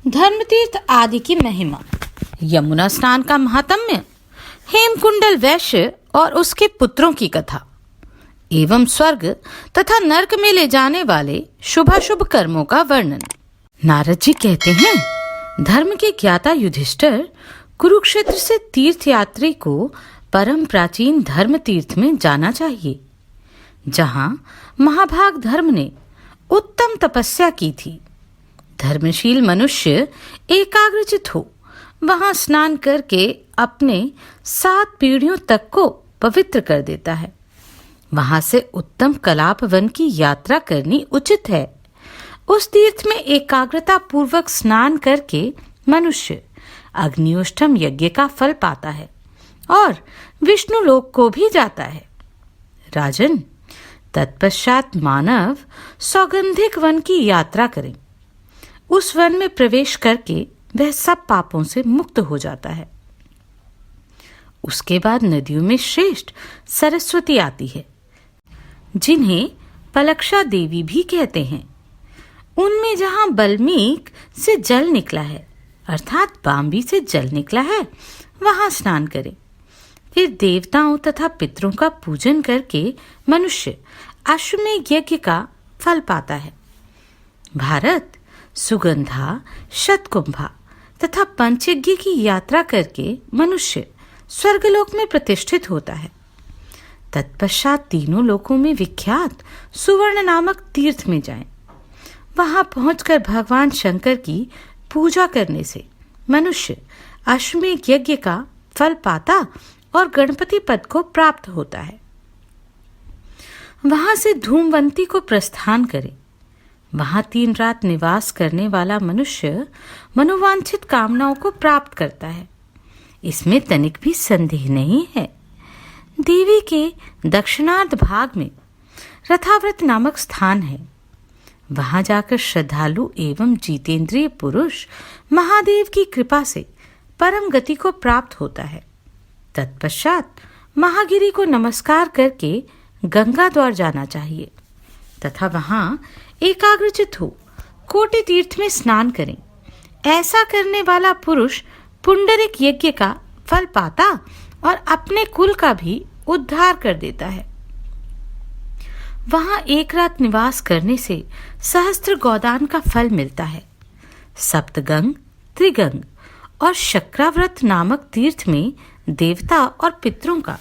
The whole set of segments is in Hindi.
धर्मतीर्थ आदि की महिमा, यमुना स्नान का महात्म्य, हेमकुंडल वैश्य और उसके पुत्रों की कथा एवं स्वर्ग तथा नरक में ले जाने वाले शुभाशुभ कर्मों का वर्णन। नारद जी कहते हैं, धर्म के ज्ञाता युधिष्ठिर कुरुक्षेत्र से तीर्थयात्री को परम प्राचीन धर्म तीर्थ में जाना चाहिए, जहां महाभाग धर्म ने उत्तम तपस्या की थी। धर्मशील मनुष्य एकाग्रचित हो वहां स्नान करके अपने 7 पीढ़ियों तक को पवित्र कर देता है। वहां से उत्तम कलाप वन की यात्रा करनी उचित है। उस तीर्थ में एकाग्रता पूर्वक स्नान करके मनुष्य अग्नियोष्ठम यज्ञ का फल पाता है और विष्णु लोक को भी जाता है। राजन, तत्पश्चात मानव सौगंधिक वन की यात्रा करें। उस वन में प्रवेश करके वह सब पापों से मुक्त हो जाता है। उसके बाद नदियों में श्रेष्ठ सरस्वती आती है, जिन्हें पलक्षा देवी भी कहते हैं। उनमें जहां बल्मीक से जल निकला है, अर्थात बाम्बी से जल निकला है, वहां स्नान करें। फिर देवताओं तथा पितरों का पूजन करके मनुष्य अश्वमेध यज्ञ का फल पाता है। भारत सुगंधा, शतकुंभा तथा पंचयज्ञ की यात्रा करके मनुष्य स्वर्गलोक में प्रतिष्ठित होता है। तत्पश्चात तीनों लोकों में विख्यात सुवर्ण नामक तीर्थ में जाएं। वहां पहुंचकर भगवान शंकर की पूजा करने से मनुष्य अश्वमेध यज्ञ का फल पाता और गणपति पद को प्राप्त होता है। वहां से धूमवंती को प्रस्थान करे। वहां 3 रात निवास करने वाला मनुष्य मनोवांछित कामनाओं को प्राप्त करता है, इसमें तनिक भी संदेह नहीं है। देवी के दक्षिणार्ध भाग में रथाव्रत नामक स्थान है। वहां जाकर श्रद्धालु एवं जितेंद्रिय पुरुष महादेव की कृपा से परम गति को प्राप्त होता है। तत्पश्चात महागिरी को नमस्कार करके गंगा द्वार जाना चाहिए तथा वहां एकाग्रचित हो कोटि तीर्थ में स्नान करें। ऐसा करने वाला पुरुष पुंडरिक यज्ञ का फल पाता और अपने कुल का भी उद्धार कर देता है। वहां 1 रात निवास करने से सहस्त्र गोदान का फल मिलता है। सप्तगंग, त्रिगंग और शक्राव्रत नामक तीर्थ में देवता और पितरों का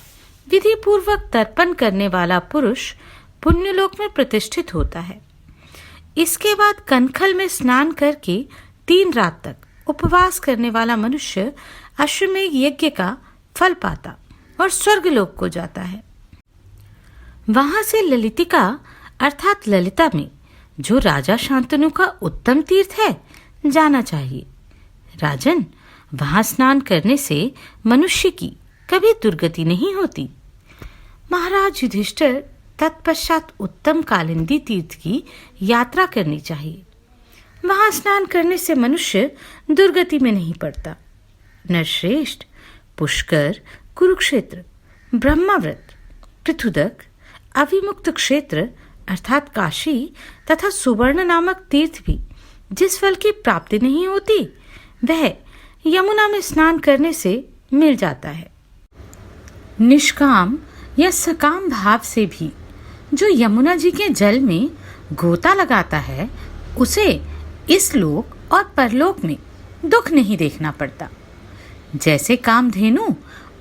विधि पूर्वक तर्पण करने वाला पुरुष पुण्यलोक में प्रतिष्ठित होता है। इसके बाद कनखल में स्नान करके 3 रात तक उपवास करने वाला मनुष्य अश्वमेध यज्ञ का फल पाता और स्वर्गलोक को जाता है। वहां से ललितिका अर्थात ललिता में, जो राजा शांतनु का उत्तम तीर्थ है, जाना चाहिए। राजन, वहां स्नान करने से मनुष्य की कभी दुर्गति नहीं होती। महाराज युधिष्ठिर तत्पश्चात उत्तम कालिंदी तीर्थ की यात्रा करनी चाहिए। वहां स्नान करने से मनुष्य दुर्गति में नहीं पड़ता। नरश्रेष्ठ, पुष्कर, कुरुक्षेत्र, ब्रह्माव्रत, पृथुदक, अविमुक्त क्षेत्र अर्थात काशी तथा सुवर्ण नामक तीर्थ भी जिस फल की प्राप्ति नहीं होती, वह यमुना में स्नान करने से मिल जाता है। निष्काम या सकाम भाव से भी जो यमुना जी के जल में गोता लगाता है, उसे इस लोक और परलोक में दुख नहीं देखना पड़ता। जैसे कामधेनु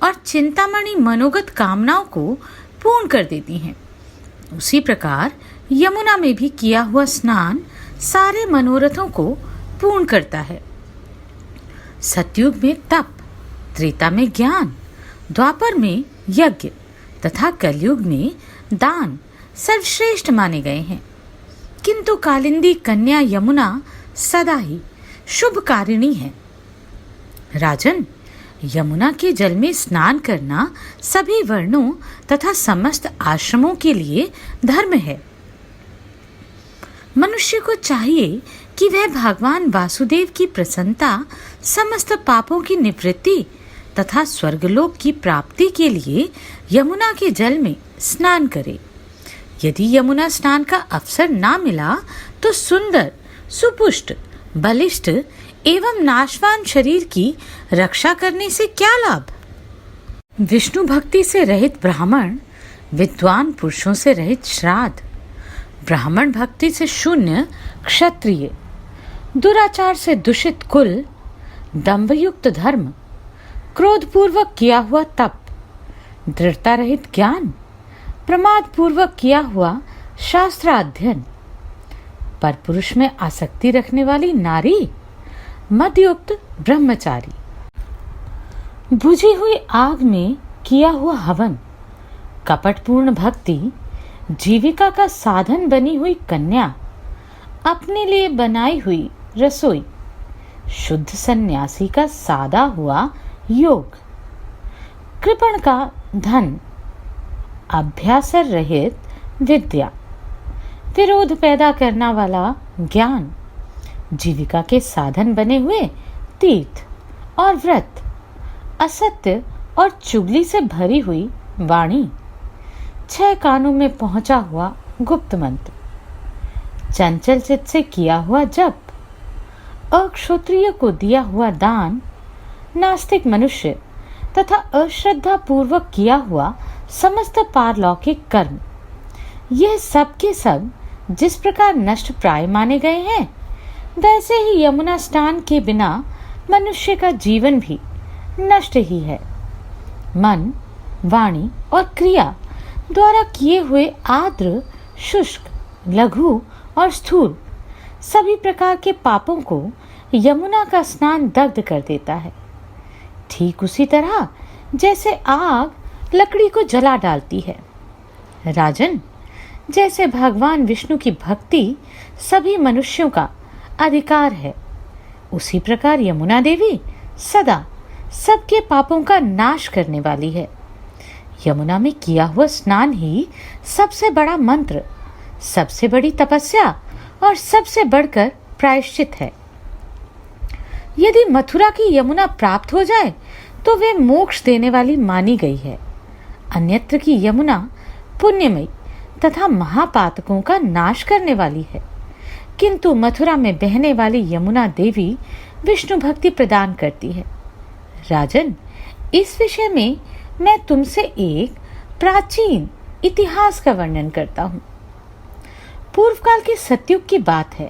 और चिंतामणि मनोगत कामनाओं को पूर्ण कर देती हैं, उसी प्रकार यमुना में भी किया हुआ स्नान सारे मनोरथों को पूर्ण करता है। सतयुग में तप, त्रेता में ज्ञान, द्वापर में यज्ञ तथा कलयुग में दान सर्वश्रेष्ठ माने गए हैं। किंतु कालिंदी कन्या यमुना सदा ही शुभकारिणी है। राजन, यमुना के जल में स्नान करना सभी वर्णों तथा समस्त आश्रमों के लिए धर्म है। मनुष्य को चाहिए कि वह भगवान वासुदेव की प्रसन्नता, समस्त पापों की निवृत्ति तथा स्वर्गलोक की प्राप्ति के लिए यमुना के जल में स्नान करे। यदि यमुना स्नान का अवसर ना मिला तो सुंदर, सुपुष्ट, बलिष्ठ एवं नाशवान शरीर की रक्षा करने से क्या लाभ? विष्णु भक्ति से रहित ब्राह्मण, विद्वान पुरुषों से रहित श्राद्ध, ब्राह्मण भक्ति से शून्य क्षत्रिय, दुराचार से दूषित कुल, दंभयुक्त धर्म, क्रोधपूर्वक किया हुआ तप, दृढ़ता रहित ज्ञान, प्रमाद पूर्वक किया हुआ शास्त्र अध्ययन, पर पुरुष में आसक्ति रखने वाली नारी, मदयुक्त ब्रह्मचारी, बुझी हुई आग में किया हुआ हवन, कपटपूर्ण भक्ति, जीविका का साधन बनी हुई कन्या, अपने लिए बनाई हुई रसोई, शुद्ध सन्यासी का सादा हुआ योग, कृपण का धन, अभ्यासर रहित विद्या, विरोध पैदा करना वाला ज्ञान, जीविका के साधन बने हुए तीर्थ और व्रत, असत्य और चुगली से भरी हुई वाणी, 6 कानों में पहुंचा हुआ गुप्त मंत्र, चंचल चित्त से किया हुआ जप, अक्षत्रिय को दिया हुआ दान, नास्तिक मनुष्य तथा अश्रद्धा पूर्वक किया हुआ समस्त पारलौकिक कर्म, यह सब के सब जिस प्रकार नष्ट प्राय माने गए हैं, वैसे ही यमुना स्नान के बिना मनुष्य का जीवन भी नष्ट ही है। मन, वाणी और क्रिया द्वारा किए हुए आर्द्र, शुष्क, लघु और स्थूल सभी प्रकार के पापों को यमुना का स्नान दग्ध कर देता है। ठीक उसी तरह जैसे आग लकड़ी को जला डालती है। राजन, जैसे भगवान विष्णु की भक्ति सभी मनुष्यों का अधिकार है, उसी प्रकार यमुना देवी सदा सबके पापों का नाश करने वाली है। यमुना में किया हुआ स्नान ही सबसे बड़ा मंत्र, सबसे बड़ी तपस्या और सबसे बढ़कर प्रायश्चित है। यदि मथुरा की यमुना प्राप्त हो जाए तो वे मोक्ष देने वाली मानी गई है। अन्यत्र की यमुना पुण्यमयी तथा महापातकों का नाश करने वाली है, किंतु मथुरा में बहने वाली यमुना देवी विष्णु भक्ति प्रदान करती है। राजन, इस विषय में मैं तुमसे एक प्राचीन इतिहास का वर्णन करता हूँ। पूर्व काल के सतयुग की बात है।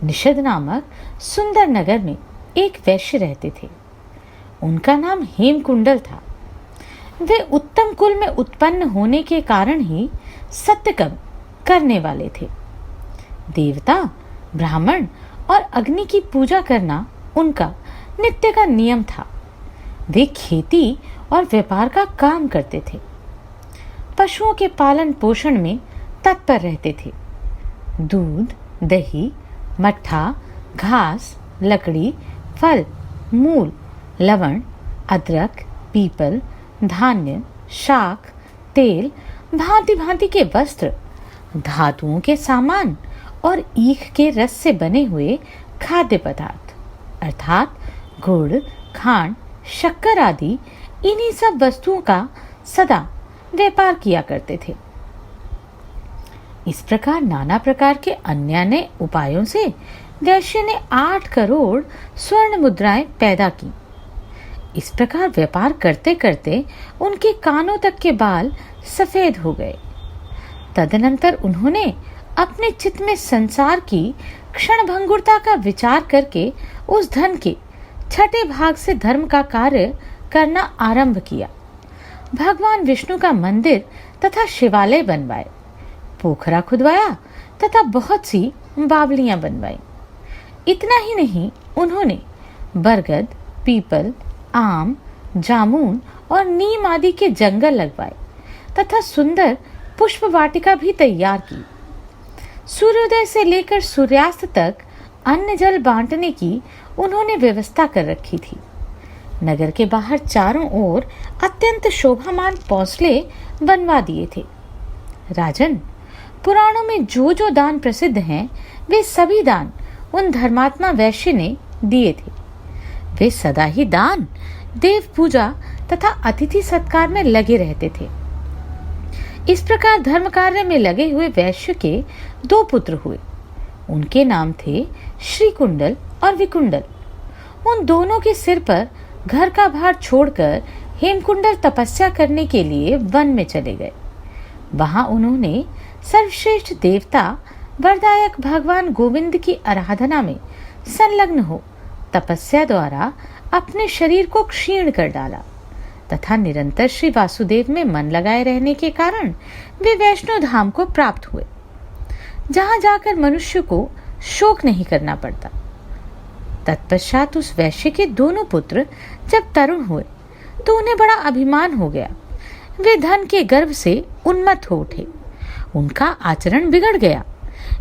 निषद नामक सुंदर नगर में एक वैश्य रहते थे। उनका नाम हेमकुंडल था। वे उत्तम कुल में उत्पन्न होने के कारण ही सत्यकर्म करने वाले थे। देवता, ब्राह्मण और अग्नि की पूजा करना उनका नित्य का नियम था। वे खेती और व्यापार का काम करते थे। पशुओं के पालन पोषण में तत्पर रहते थे। दूध, दही, मट्ठा, घास, लकड़ी, फल, मूल, लवण, अदरक, पीपल, धान्य, शाक, तेल, भांति भांति के वस्त्र, धातुओं के सामान और ईख के रस से बने हुए खाद्य पदार्थ अर्थात गुड़, खांड, शक्कर आदि इन्हीं सब वस्तुओं का सदा व्यापार किया करते थे। इस प्रकार नाना प्रकार के अन्य उपायों से वैश्य ने 8 करोड़ स्वर्ण मुद्राएं पैदा की। इस प्रकार व्यापार करते करते उनके कानों तक के बाल सफेद हो गए। तदनंतर उन्होंने अपने चित्त में संसार की क्षणभंगुरता का विचार करके उस धन के 6ठे भाग से धर्म का कार्य करना आरंभ किया। भगवान विष्णु का मंदिर तथा शिवालय बनवाए, पोखरा खुदवाया तथा बहुत सी बावलियां बनवाई। इतना ही नहीं, उन्होंने बरगद, पीपल, आम, जामुन और नीम आदि के जंगल लगवाए तथा सुंदर पुष्प वाटिका भी तैयार की। सूर्योदय से लेकर सूर्यास्त तक अन्न जल बांटने की उन्होंने व्यवस्था कर रखी थी। नगर के बाहर चारों ओर अत्यंत शोभामान पौंसले बनवा दिए थे। राजन, पुराणों में जो जो दान प्रसिद्ध हैं, वे सभी दान उन धर्मात्मा वैश्य ने दिए थे। वे सदा ही दान, देव पूजा तथा अतिथि सत्कार में लगे रहते थे। इस प्रकार धर्म कार्य में लगे हुए वैश्य के 2 पुत्र हुए। उनके नाम थे श्रीकुंडल और विकुंडल। उन दोनों के सिर पर घर का भार छोड़कर हेमकुंडल तपस्या करने के लिए वन में चले गए। वहां उन्होंने सर्वश्रेष्ठ देवता वरदायक भगवान गोविंद की आराधना में संलग्न हो तपस्या द्वारा अपने शरीर को क्षीण कर डाला तथा निरंतर श्री वासुदेव में मन लगाए रहने के कारण वे वैष्णो धाम को प्राप्त हुए, जहां जाकर मनुष्य को शोक नहीं करना पड़ता। तत्पश्चात उस वैश्य के दोनों पुत्र जब तरुण हुए तो उन्हें बड़ा अभिमान हो गया। वे धन के गर्व से उन्मत्त हो उठे, उनका आचरण बिगड़ गया,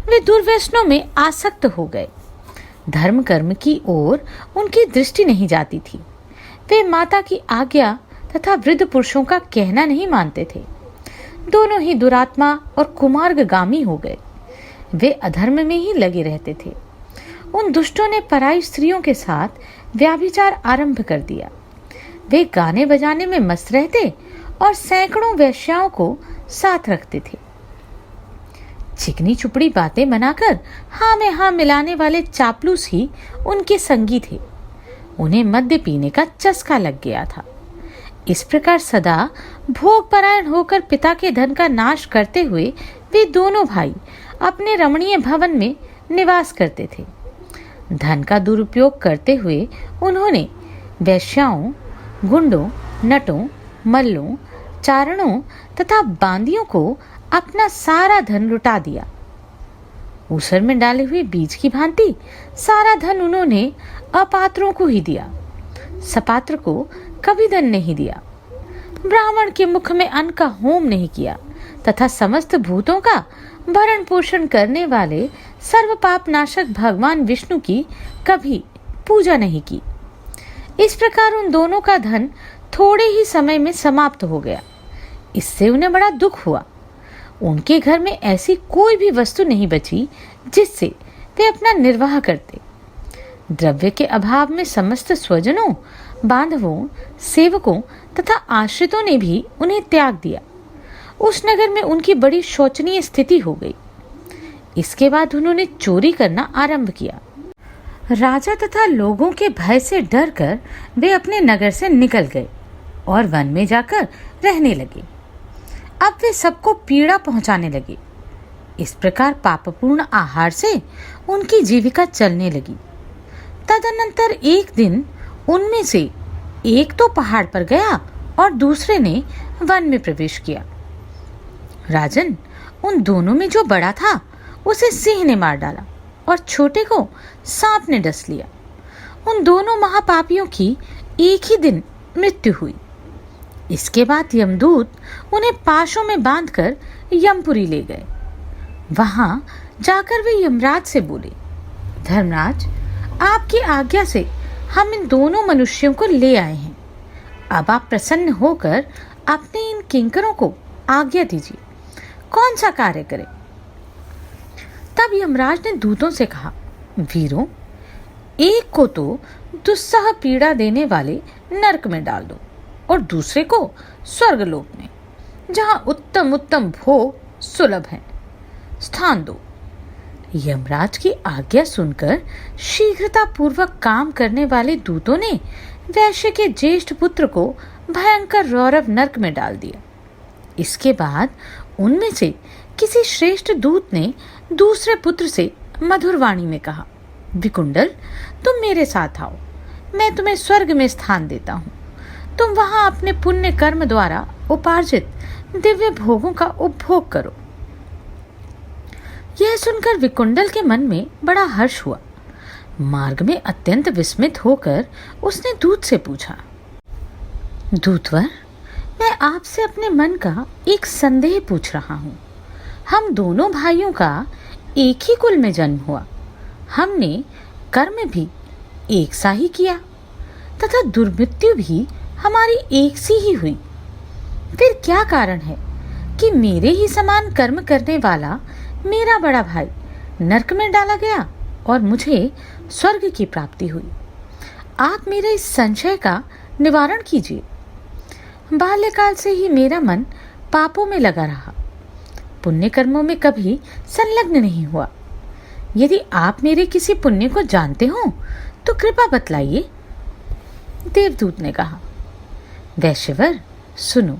वे दुर्व्यसनों में आसक्त हो गए। धर्म कर्म की ओर उनकी दृष्टि नहीं जाती थी। वे माता की आज्ञा तथा वृद्ध पुरुषों का कहना नहीं मानते थे। दोनों ही दुरात्मा और कुमार्गगामी हो गए। वे अधर्म में ही लगे रहते थे। उन दुष्टों ने पराई स्त्रियों के साथ व्याभिचार आरंभ कर दिया। वे गाने बजाने में मस्त रहते और सैकड़ों वेश्याओं को साथ रखते थे। चिकनी चुपड़ी बातें बनाकर हाँ में हाँ मिलाने वाले चापलूस ही उनके संगी थे। उन्हें मद्य पीने का चस्का लग गया था। इस प्रकार सदा भोग परायण होकर पिता के धन का नाश करते हुए वे दोनों भाई अपने रमणीय भवन में निवास करते थे। धन का दुरुपयोग करते हुए उन्होंने वैश्याओं, गुंडों, नटों, मल्लों, चारणों तथा बांदियों को अपना सारा धन लुटा दिया। ऊसर में डाले हुए बीज की भांति सारा धन उन्होंने अपात्रों को ही दिया, सपात्र को कभी धन नहीं दिया। ब्राह्मण के मुख में अन्न का होम नहीं किया तथा समस्त भूतों का भरण पोषण करने वाले सर्व पाप नाशक भगवान विष्णु की कभी पूजा नहीं की। इस प्रकार उन दोनों का धन थोड़े ही समय में समाप्त हो गया। इससे उन्हें बड़ा दुख हुआ। उनके घर में ऐसी कोई भी वस्तु नहीं बची जिससे वे अपना निर्वाह करते। द्रव्य के अभाव में समस्त स्वजनों, बांधवों, सेवकों तथा आश्रितों ने भी उन्हें त्याग दिया। उस नगर में उनकी बड़ी शोचनीय स्थिति हो गई। इसके बाद उन्होंने चोरी करना आरंभ किया। राजा तथा लोगों के भय से डरकर वे अपने नगर से निकल गए और वन में जाकर रहने लगे। अब वे सबको पीड़ा पहुंचाने लगे। इस प्रकार पापपूर्ण आहार से उनकी जीविका चलने लगी। तदनंतर एक दिन उनमें से एक तो पहाड़ पर गया और दूसरे ने वन में प्रवेश किया। राजन, उन दोनों में जो बड़ा था उसे सिंह ने मार डाला और छोटे को सांप ने डस लिया। उन दोनों महापापियों की एक ही दिन मृत्यु हुई। इसके बाद यमदूत उन्हें पाशों में बांधकर यमपुरी ले गए। वहां जाकर वे यमराज से बोले, धर्मराज, आपकी आज्ञा से हम इन दोनों मनुष्यों को ले आए हैं। अब आप प्रसन्न होकर अपने इन किंकरों को आज्ञा दीजिए, कौन सा कार्य करें। तब यमराज ने दूतों से कहा, वीरों, एक को तो दुस्सह पीड़ा देने वाले नरक में डाल दो और दूसरे को स्वर्गलोक में, जहां उत्तम उत्तम भोग सुलभ हैं, स्थान दो। यमराज की आज्ञा सुनकर शीघ्रता पूर्वक काम करने वाले दूतों ने वैश्य के ज्येष्ठ पुत्र को भयंकर रौरव नरक में डाल दिया। इसके बाद उनमें से किसी श्रेष्ठ दूत ने दूसरे पुत्र से मधुर वाणी में कहा, विकुंडल, तुम मेरे साथ आओ, मैं तुम्हें स्वर्ग में स्थान देता हूँ। तुम वहां अपने पुण्य कर्म द्वारा उपार्जित दिव्य भोगों का उपभोग करो। यह सुनकर विकुंडल के मन में बड़ा हर्ष हुआ। मार्ग में अत्यंत विस्मित होकर उसने दूत से पूछा, दूतवर, मैं आपसे अपने मन का एक संदेह पूछ रहा हूँ। हम दोनों भाइयों का एक ही कुल में जन्म हुआ, हमने कर्म भी एक सा ही किया तथा दुर्मृत्यु भी हमारी एक सी ही हुई। फिर क्या कारण है कि मेरे ही समान कर्म करने वाला मेरा बड़ा भाई नरक में डाला गया और मुझे स्वर्ग की प्राप्ति हुई? आप मेरे इस संशय का निवारण कीजिए। बाल्यकाल से ही मेरा मन पापों में लगा रहा, पुण्य कर्मों में कभी संलग्न नहीं हुआ। यदि आप मेरे किसी पुण्य को जानते हो तो कृपा बतलाइए। देवदूत ने कहा, वैश्यवर सुनो,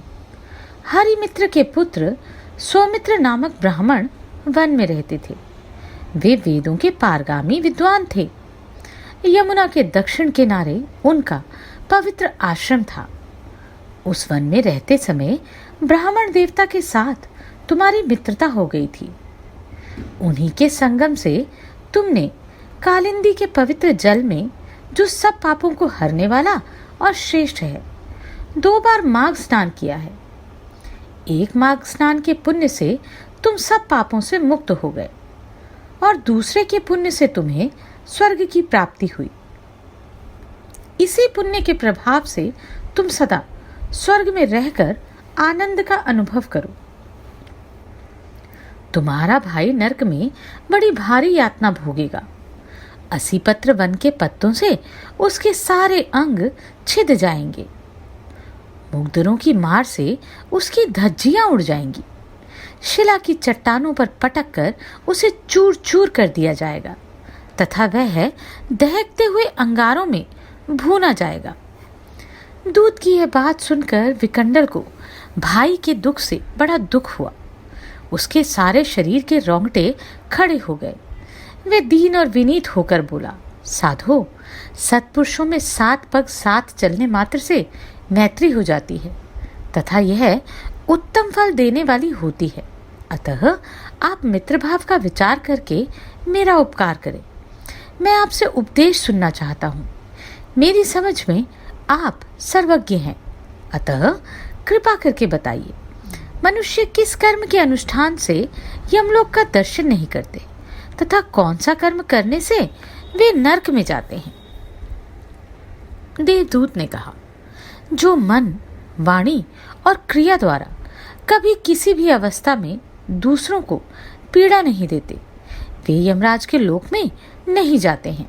हरिमित्र के पुत्र सौमित्र नामक ब्राह्मण वन में रहते थे। वे वेदों के पारगामी विद्वान थे। यमुना के दक्षिण किनारे उनका पवित्र आश्रम था। उस वन में रहते समय ब्राह्मण देवता के साथ तुम्हारी मित्रता हो गई थी। उन्हीं के संगम से तुमने कालिंदी के पवित्र जल में, जो सब पापों को हरने वाला और श्रेष्ठ है, 2 बार माघ स्नान किया है। एक माघ स्नान के पुण्य से तुम सब पापों से मुक्त हो गए और दूसरे के पुण्य से तुम्हें स्वर्ग की प्राप्ति हुई। इसी पुण्य के प्रभाव से तुम सदा स्वर्ग में रहकर आनंद का अनुभव करो। तुम्हारा भाई नरक में बड़ी भारी यातना भोगेगा। 80 पत्र वन के पत्तों से उसके सारे अंग छिद जाएंगे। मुग्धरों की मार से उसकी धज्जियां उड़ जाएंगी। शिला की चट्टानों पर पटक कर उसे चूर चूर कर दिया जाएगा तथा वह दहकते हुए अंगारों में भूना जाएगा। दूत की यह बात सुनकर विकंडल को भाई के दुख से बड़ा दुख हुआ। उसके सारे शरीर के रोंगटे खड़े हो गए। वे दीन और विनीत होकर बोला, साधो, सत्पुरुषों में 7 पग साथ चलने मात्र से मैत्री हो जाती है तथा यह उत्तम फल देने वाली होती है। अतः आप मित्रभाव का विचार करके मेरा उपकार करें। मैं आपसे उपदेश सुनना चाहता हूँ। मेरी समझ में आप सर्वज्ञ हैं, अतः कृपा करके बताइए, मनुष्य किस कर्म के अनुष्ठान से यमलोक का दर्शन नहीं करते तथा कौन सा कर्म करने से वे नरक में जाते हैं। देवदूत ने कहा, जो मन, वाणी और क्रिया द्वारा कभी किसी भी अवस्था में दूसरों को पीड़ा नहीं देते, वे यमराज के लोक में नहीं जाते हैं।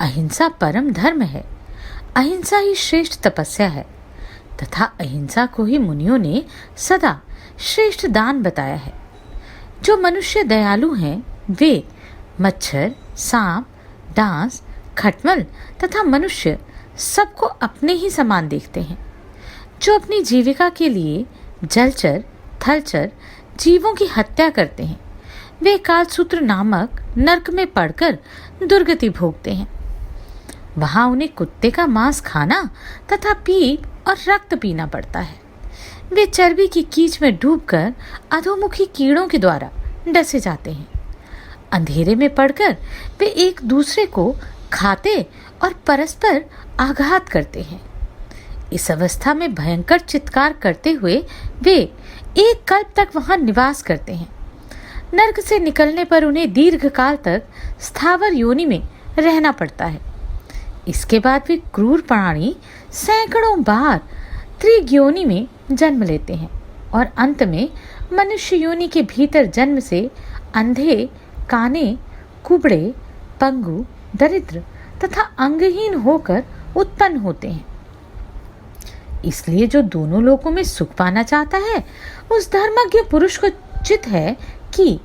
अहिंसा परम धर्म है। अहिंसा ही श्रेष्ठ तपस्या है तथा अहिंसा को ही मुनियों ने सदा श्रेष्ठ दान बताया है। जो मनुष्य दयालु हैं वे मच्छर, सांप, डांस, खटमल तथा मनुष्य सबको अपने ही समान देखते हैं। जो अपनी जीविका के लिए जलचर, थलचर जीवों की हत्या करते हैं, वे कालसूत्र नामक नरक में पड़कर दुर्गति भोगते हैं। वहां उन्हें कुत्ते का मांस खाना तथा पीप और रक्त पीना पड़ता है। वे चर्बी की कीच में डूबकर अधोमुखी कीड़ों के द्वारा डसे जाते हैं। अंधेरे में पड़कर वे एक दूसरे को खाते और परस्पर आघात करते हैं। इस अवस्था में भयंकर चित्कार करते हुए वे एक कल्प तक वहां निवास करते हैं। नरक से निकलने पर उन्हें दीर्घ काल तक स्थावर योनि में रहना पड़ता है। इसके बाद वे क्रूर प्राणी सैकड़ों बार त्रिग्योनि में जन्म लेते हैं और अंत में मनुष्य योनि के भीतर जन्म से अंधे, काने, कुबड़े, पंगु, दरिद्र तथा अंगहीन होकर उत्पन्न होते हैं। इसलिए जो दोनों लोकों में सुख पाना चाहता है, उस धर्मज्ञ पुरुष को चित है कि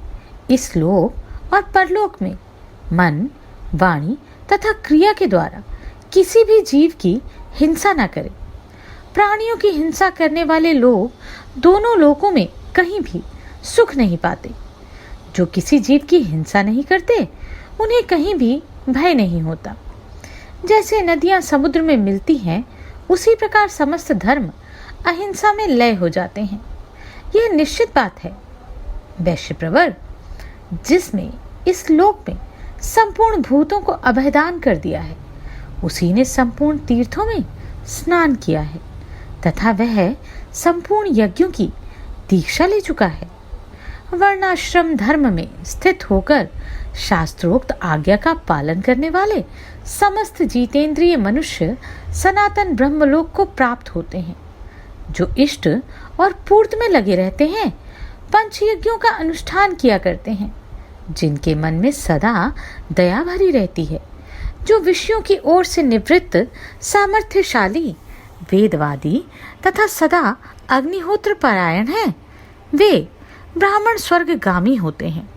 इस लोक और परलोक में मन, वाणी तथा क्रिया के द्वारा किसी भी जीव की हिंसा न करे। प्राणियों की हिंसा करने वाले लोग दोनों लोकों में कहीं भी सुख नहीं पाते। जो किसी जीव की हिंसा नहीं करते, उन्हें कहीं भी भय नहीं होता। जैसे नदियां समुद्र में मिलती हैं, उसी प्रकार समस्त धर्म अहिंसा में लय हो जाते हैं। यह निश्चित बात है। वैश्यप्रवर, जिसमें इस लोक में संपूर्ण भूतों को अभयदान कर दिया है, उसी ने संपूर्ण तीर्थों में स्नान किया है तथा वह संपूर्ण यज्ञों की दीक्षा ले चुका है। वर्णाश्रम धर्म में स्थित होकर शास्त्रोक्त आज्ञा का पालन करने वाले समस्त जितेंद्रिय मनुष्य सनातन ब्रह्मलोक को प्राप्त होते हैं। जो इष्ट और पूर्त में लगे रहते हैं, पंचयज्ञों का अनुष्ठान किया करते हैं, जिनके मन में सदा दया भरी रहती है, जो विषयों की ओर से निवृत्त, सामर्थ्यशाली, वेदवादी तथा सदा अग्निहोत्र परायण हैं, वे ब्राह्मण स्वर्गगामी होते हैं।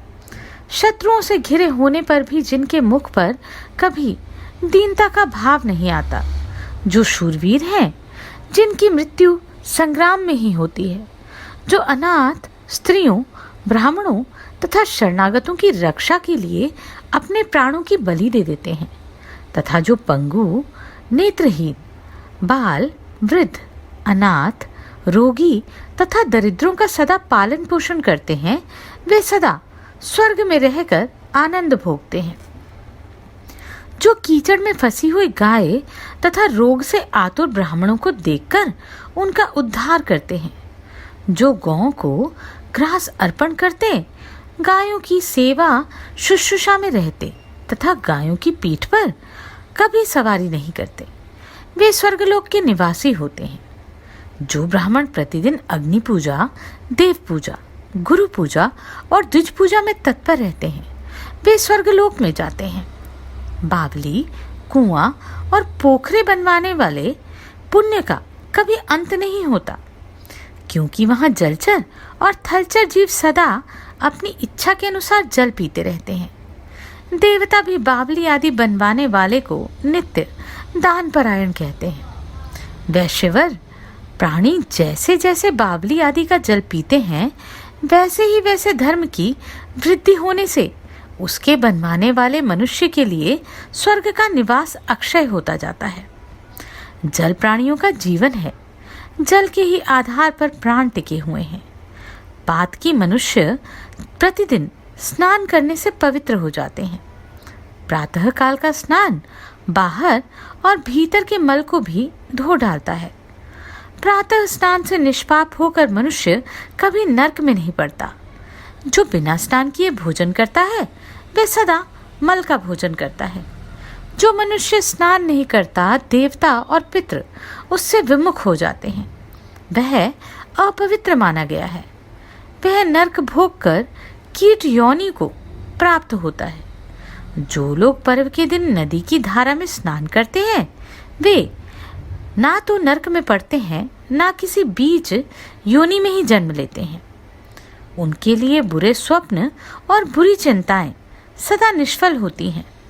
शत्रुओं से घिरे होने पर भी जिनके मुख पर कभी दीनता का भाव नहीं आता, जो शूरवीर हैं, जिनकी मृत्यु संग्राम में ही होती है, जो अनाथ स्त्रियों, ब्राह्मणों तथा शरणागतों की रक्षा के लिए अपने प्राणों की बलि दे देते हैं, तथा जो पंगु, नेत्रहीन, बाल, वृद्ध, अनाथ, रोगी तथा दरिद्रों का सदा पालन पोषण करते हैं, वे सदा स्वर्ग में रहकर आनंद भोगते हैं। जो कीचड़ में फंसी हुई गाय तथा रोग से आतुर ब्राह्मणों को देखकर उनका उद्धार करते हैं, जो गौओं को ग्रास अर्पण करते, गायों की सेवा शुश्रूषा में रहते तथा गायों की पीठ पर कभी सवारी नहीं करते, वे स्वर्गलोक के निवासी होते हैं। जो ब्राह्मण प्रतिदिन अग्नि पूजा, देव पूजा, गुरु पूजा और द्विज पूजा में तत्पर रहते हैं, वे स्वर्गलोक में जाते हैं। बावली, कुआं और पोखरे बनवाने वाले पुण्य का कभी अंत नहीं होता, क्योंकि वहां जलचर और थलचर जीव सदा अपनी इच्छा के अनुसार जल पीते रहते हैं। देवता भी बावली आदि बनवाने वाले को नित्य दान परायण कहते हैं। वैश्यवर प्राणी जैसे जैसे बावली आदि का जल पीते हैं, वैसे ही वैसे धर्म की वृद्धि होने से उसके बनवाने वाले मनुष्य के लिए स्वर्ग का निवास अक्षय होता जाता है। जल प्राणियों का जीवन है, जल के ही आधार पर प्राण टिके हुए हैं। पातकी मनुष्य प्रतिदिन स्नान करने से पवित्र हो जाते हैं। प्रातः काल का स्नान बाहर और भीतर के मल को भी धो डालता है। प्रातः स्नान से निष्पाप होकर मनुष्य कभी नरक में नहीं पड़ता। जो बिना स्नान किए भोजन करता है, वह सदा मल का भोजन करता है। जो मनुष्य स्नान नहीं करता, देवता और पितृ उससे विमुख हो जाते हैं, वह अपवित्र माना गया है। वह नरक भोग कर कीट योनि को प्राप्त होता है। जो लोग पर्व के दिन नदी की धारा में स्नान करते हैं, वे ना तो नरक में पड़ते हैं, ना किसी बीच योनि में ही जन्म लेते हैं। उनके लिए बुरे स्वप्न और बुरी चिंताएं सदा निष्फल होती हैं।